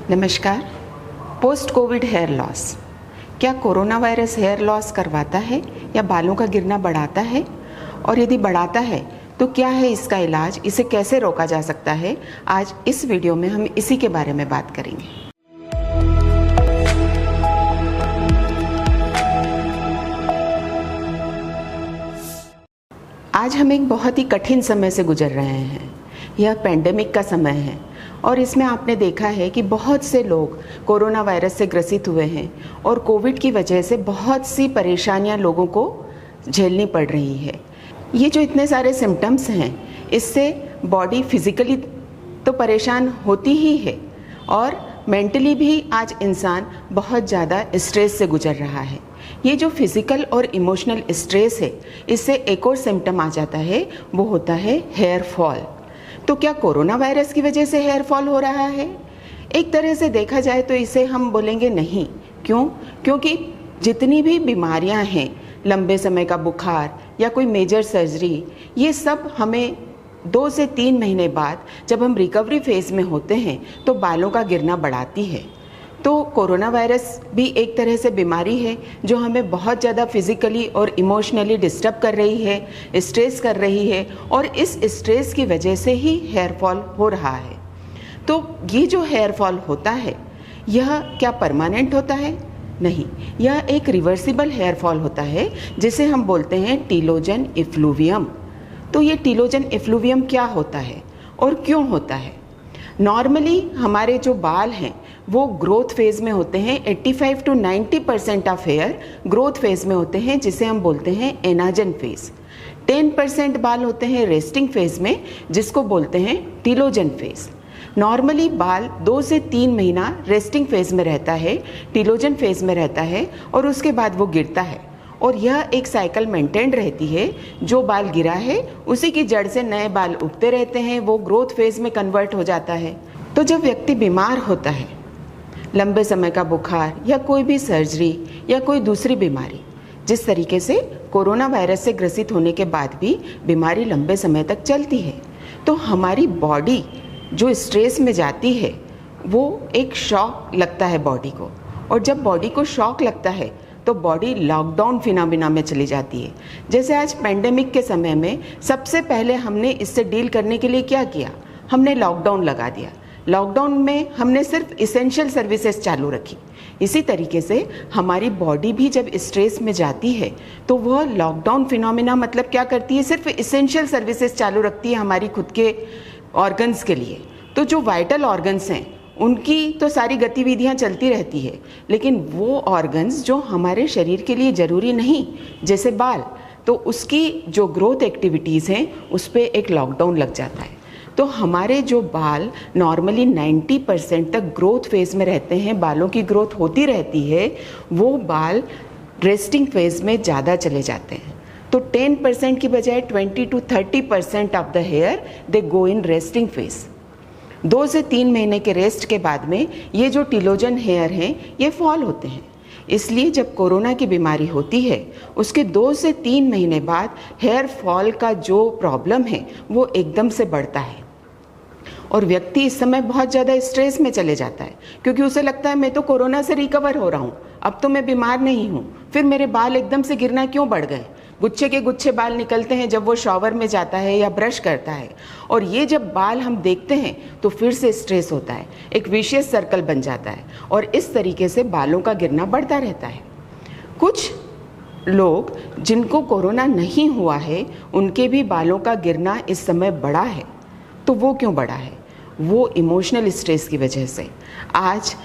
नमस्कार। Post Covid hair loss, क्या corona virus hair loss करवाता है या बालों का गिरना बढ़ाता है? और यदि बढ़ाता है तो क्या है इसका इलाज, इसे कैसे रोका जा सकता है? आज इस वीडियो में हम इसी के बारे में बात करेंगे। आज हम एक बहुत ही कठिन समय से गुजर रहे हैं। यह पेंडेमिक का समय है और इसमें आपने देखा है कि बहुत से लोग कोरोना वायरस से ग्रसित हुए हैं और कोविड की वजह से बहुत सी परेशानियां लोगों को झेलनी पड़ रही है। ये जो इतने सारे सिम्टम्स हैं, इससे बॉडी फिजिकली तो परेशान होती ही है और मेंटली भी आज इंसान बहुत ज़्यादा स्ट्रेस से गुजर रहा है। ये जो फिज़िकल और इमोशनल स्ट्रेस है, इससे एक और सिम्टम आ जाता है, वो होता है हेयर फॉल। तो क्या कोरोना वायरस की वजह से हेयर फॉल हो रहा है? एक तरह से देखा जाए तो इसे हम बोलेंगे नहीं। क्यों? क्योंकि जितनी भी बीमारियां हैं, लंबे समय का बुखार या कोई मेजर सर्जरी, ये सब हमें 2 से 3 महीने बाद जब हम रिकवरी फेज़ में होते हैं तो बालों का गिरना बढ़ाती है। तो कोरोना वायरस भी एक तरह से बीमारी है जो हमें बहुत ज़्यादा फिज़िकली और इमोशनली डिस्टर्ब कर रही है, स्ट्रेस कर रही है और इस स्ट्रेस की वजह से ही हेयर फॉल हो रहा है। तो ये जो हेयर फॉल होता है, यह क्या परमानेंट होता है? नहीं, यह एक रिवर्सिबल हेयर फॉल होता है जिसे हम बोलते हैं टीलोजन इफ्लूवियम। तो ये टीलोजन इफ्लूवियम क्या होता है और क्यों होता है? नॉर्मली हमारे जो बाल हैं वो ग्रोथ फेज़ में होते हैं। 85 to 90% of hair growth phase में होते हैं, जिसे हम बोलते हैं एनाजन फेज़। 10% बाल होते हैं रेस्टिंग फेज़ में, जिसको बोलते हैं टीलोजन फेज़। नॉर्मली बाल 2 से 3 महीना रेस्टिंग फेज़ में रहता है, टीलोजन फेज़ में रहता है और उसके बाद वो गिरता है और यह एक साइकिल मेंटेन रहती है। जो बाल गिरा है उसी की जड़ से नए बाल उगते रहते हैं, वो ग्रोथ फेज़ में कन्वर्ट हो जाता है। तो जब व्यक्ति बीमार होता है, लंबे समय का बुखार या कोई भी सर्जरी या कोई दूसरी बीमारी, जिस तरीके से कोरोना वायरस से ग्रसित होने के बाद भी बीमारी लंबे समय तक चलती है, तो हमारी बॉडी जो स्ट्रेस में जाती है, वो एक शॉक लगता है बॉडी को, और जब बॉडी को शॉक लगता है तो बॉडी लॉकडाउन फिनोमेना में चली जाती है। जैसे आज पेंडेमिक के समय में सबसे पहले हमने इससे डील करने के लिए क्या किया? हमने लॉकडाउन लगा दिया। लॉकडाउन में हमने सिर्फ इसेंशियल सर्विसेज चालू रखी। इसी तरीके से हमारी बॉडी भी जब स्ट्रेस में जाती है तो वह लॉकडाउन फिनोमेना मतलब क्या करती है? सिर्फ इसेंशियल सर्विसेज चालू रखती है हमारी खुद के ऑर्गन्स के लिए। तो जो वाइटल ऑर्गन्स हैं उनकी तो सारी गतिविधियां चलती रहती है, लेकिन वो ऑर्गन्स जो हमारे शरीर के लिए ज़रूरी नहीं, जैसे बाल, तो उसकी जो ग्रोथ एक्टिविटीज़ हैं उस पर एक लॉकडाउन लग जाता है। तो हमारे जो बाल नॉर्मली 90% तक ग्रोथ फेज़ में रहते हैं, बालों की ग्रोथ होती रहती है, वो बाल रेस्टिंग फेज़ में ज़्यादा चले जाते हैं। तो 10% की बजाय 20 to 30% of the hair they go in resting phase. 2 से 3 महीने के रेस्ट के बाद में ये जो टीलोजन हेयर हैं ये फॉल होते हैं। इसलिए जब कोरोना की बीमारी होती है उसके 2 से 3 महीने बाद हेयर फॉल का जो प्रॉब्लम है वो एकदम से बढ़ता है और व्यक्ति इस समय बहुत ज़्यादा स्ट्रेस में चले जाता है, क्योंकि उसे लगता है मैं तो कोरोना से रिकवर हो रहा हूँ, अब तो मैं बीमार नहीं हूँ, फिर मेरे बाल एकदम से गिरना क्यों बढ़ गए? गुच्छे के गुच्छे बाल निकलते हैं जब वो शॉवर में जाता है या ब्रश करता है, और ये जब बाल हम देखते हैं तो फिर से स्ट्रेस होता है, एक विशियस सर्कल बन जाता है और इस तरीके से बालों का गिरना बढ़ता रहता है। कुछ लोग जिनको कोरोना नहीं हुआ है उनके भी बालों का गिरना इस समय बढ़ा है। तो वो क्यों बढ़ा है? वो इमोशनल स्ट्रेस की वजह से। आज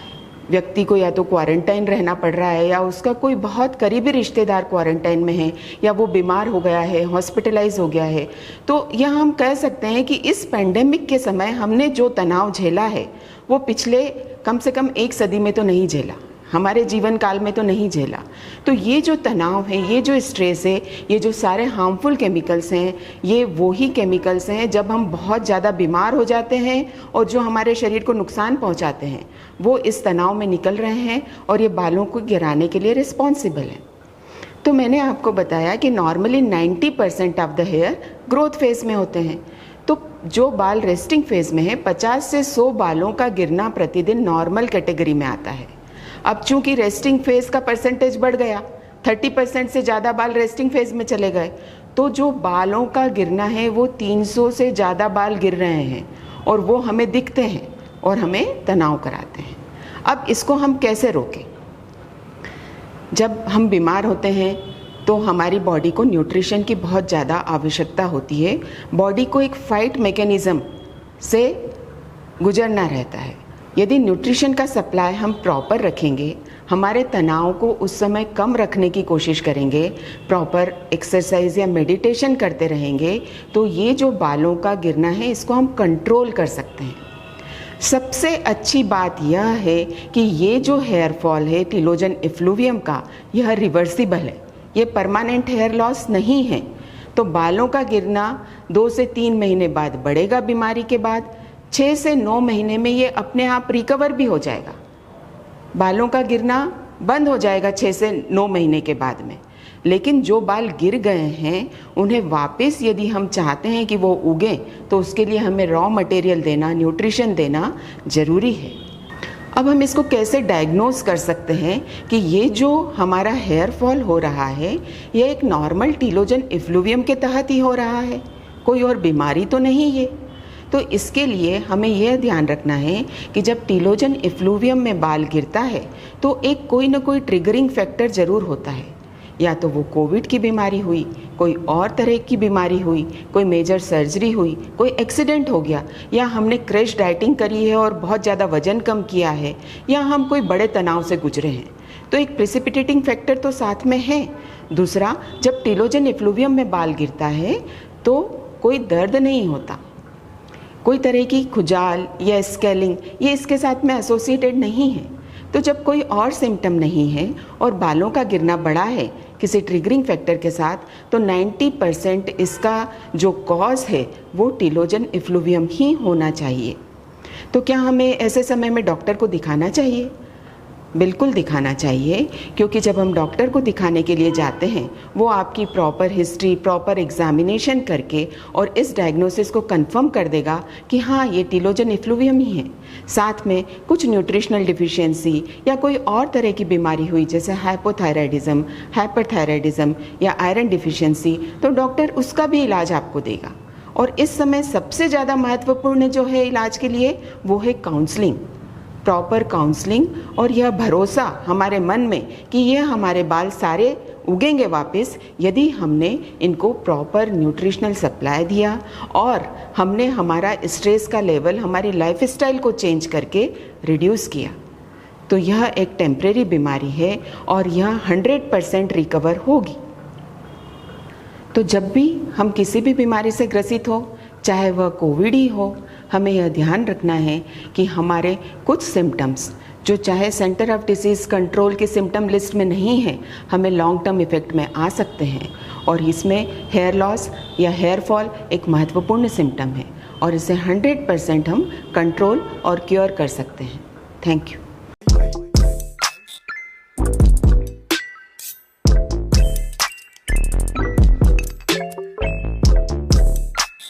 व्यक्ति को या तो क्वारंटाइन रहना पड़ रहा है, या उसका कोई बहुत करीबी रिश्तेदार क्वारंटाइन में है, या वो बीमार हो गया है, हॉस्पिटलाइज हो गया है। तो यह हम कह सकते हैं कि इस पेंडेमिक के समय हमने जो तनाव झेला है वो पिछले कम से कम 1 सदी में तो नहीं झेला, हमारे जीवन काल में तो नहीं झेला। तो ये जो तनाव है, ये जो स्ट्रेस है, ये जो सारे हार्मफुल केमिकल्स हैं, ये वही केमिकल्स हैं जब हम बहुत ज़्यादा बीमार हो जाते हैं और जो हमारे शरीर को नुकसान पहुंचाते हैं, वो इस तनाव में निकल रहे हैं और ये बालों को गिराने के लिए रिस्पॉन्सिबल है। तो मैंने आपको बताया कि normally 90% of the hair growth phase में होते हैं। तो जो बाल रेस्टिंग फेज में है 50 से 100 बालों का गिरना प्रतिदिन नॉर्मल कैटेगरी में आता है। अब चूंकि रेस्टिंग फेज का परसेंटेज बढ़ गया, 30% से ज़्यादा बाल रेस्टिंग फेज में चले गए, तो जो बालों का गिरना है वो 300 से ज़्यादा बाल गिर रहे हैं और वो हमें दिखते हैं और हमें तनाव कराते हैं। अब इसको हम कैसे रोकें? जब हम बीमार होते हैं तो हमारी बॉडी को न्यूट्रिशन की बहुत ज़्यादा आवश्यकता होती है। बॉडी को एक फाइट मैकेनिज़्म से गुजरना रहता है। यदि न्यूट्रिशन का सप्लाई हम प्रॉपर रखेंगे, हमारे तनाव को उस समय कम रखने की कोशिश करेंगे, प्रॉपर एक्सरसाइज या मेडिटेशन करते रहेंगे, तो ये जो बालों का गिरना है इसको हम कंट्रोल कर सकते हैं। सबसे अच्छी बात यह है कि ये जो हेयर फॉल है टीलोजन इफ्लूवियम का, यह रिवर्सिबल है, ये परमानेंट हेयर लॉस नहीं है। तो बालों का गिरना 2 से 3 महीने बाद बढ़ेगा, बीमारी के बाद 6 से 9 महीने में ये अपने आप रिकवर भी हो जाएगा। बालों का गिरना बंद हो जाएगा 6 से 9 महीने के बाद में। लेकिन जो बाल गिर गए हैं उन्हें वापस यदि हम चाहते हैं कि वो उगें, तो उसके लिए हमें रॉ मटेरियल देना, न्यूट्रिशन देना ज़रूरी है। अब हम इसको कैसे डायग्नोज कर सकते हैं कि ये जो हमारा हेयर फॉल हो रहा है ये एक नॉर्मल टीलोजन इफ्लूवियम के तहत ही हो रहा है, कोई और बीमारी तो नहीं है। तो इसके लिए हमें यह ध्यान रखना है कि जब टीलोजन इफ्लूवियम में बाल गिरता है तो एक कोई ना कोई ट्रिगरिंग फैक्टर ज़रूर होता है। या तो वो कोविड की बीमारी हुई, कोई और तरह की बीमारी हुई, कोई मेजर सर्जरी हुई, कोई एक्सीडेंट हो गया, या हमने क्रैश डाइटिंग करी है और बहुत ज़्यादा वजन कम किया है, या हम कोई बड़े तनाव से गुजरे हैं। तो एक प्रेसिपिटेटिंग फैक्टर तो साथ में है। दूसरा, जब टीलोजन इफ्लूवियम में बाल गिरता है तो कोई दर्द नहीं होता, कोई तरह की खुजाल या स्केलिंग ये इसके साथ में एसोसिएटेड नहीं है। तो जब कोई और सिम्टम नहीं है और बालों का गिरना बड़ा है किसी ट्रिगरिंग फैक्टर के साथ, तो 90% इसका जो कॉज है वो टीलोजन इफ्लूवियम ही होना चाहिए। तो क्या हमें ऐसे समय में डॉक्टर को दिखाना चाहिए? बिल्कुल दिखाना चाहिए, क्योंकि जब हम डॉक्टर को दिखाने के लिए जाते हैं वो आपकी प्रॉपर हिस्ट्री, प्रॉपर एग्जामिनेशन करके और इस डायग्नोसिस को कंफर्म कर देगा कि हाँ ये टीलोजन इफ्लूवियम ही है। साथ में कुछ न्यूट्रिशनल डिफिशियंसी या कोई और तरह की बीमारी हुई जैसे हाइपोथायराइडिज्म, हाइपरथायराइडिज्म या आयरन डिफिशियंसी, तो डॉक्टर उसका भी इलाज आपको देगा। और इस समय सबसे ज़्यादा महत्वपूर्ण जो है इलाज के लिए वो है काउंसलिंग, प्रॉपर काउंसलिंग, और यह भरोसा हमारे मन में कि यह हमारे बाल सारे उगेंगे वापस यदि हमने इनको प्रॉपर न्यूट्रिशनल सप्लाई दिया और हमने हमारा स्ट्रेस का लेवल, हमारी लाइफस्टाइल को चेंज करके रिड्यूस किया। तो यह एक टेम्परेरी बीमारी है और यह 100% रिकवर होगी। तो जब भी हम किसी भी बीमारी से ग्रसित हो, चाहे वह कोविड ही हो, हमें यह ध्यान रखना है कि हमारे कुछ सिम्टम्स जो चाहे सेंटर ऑफ डिसीज़ कंट्रोल की सिम्टम लिस्ट में नहीं है, हमें लॉन्ग टर्म इफ़ेक्ट में आ सकते हैं। और इसमें हेयर लॉस या हेयर फॉल एक महत्वपूर्ण सिम्टम है और इसे 100% हम कंट्रोल और क्योर कर सकते हैं। Thank you.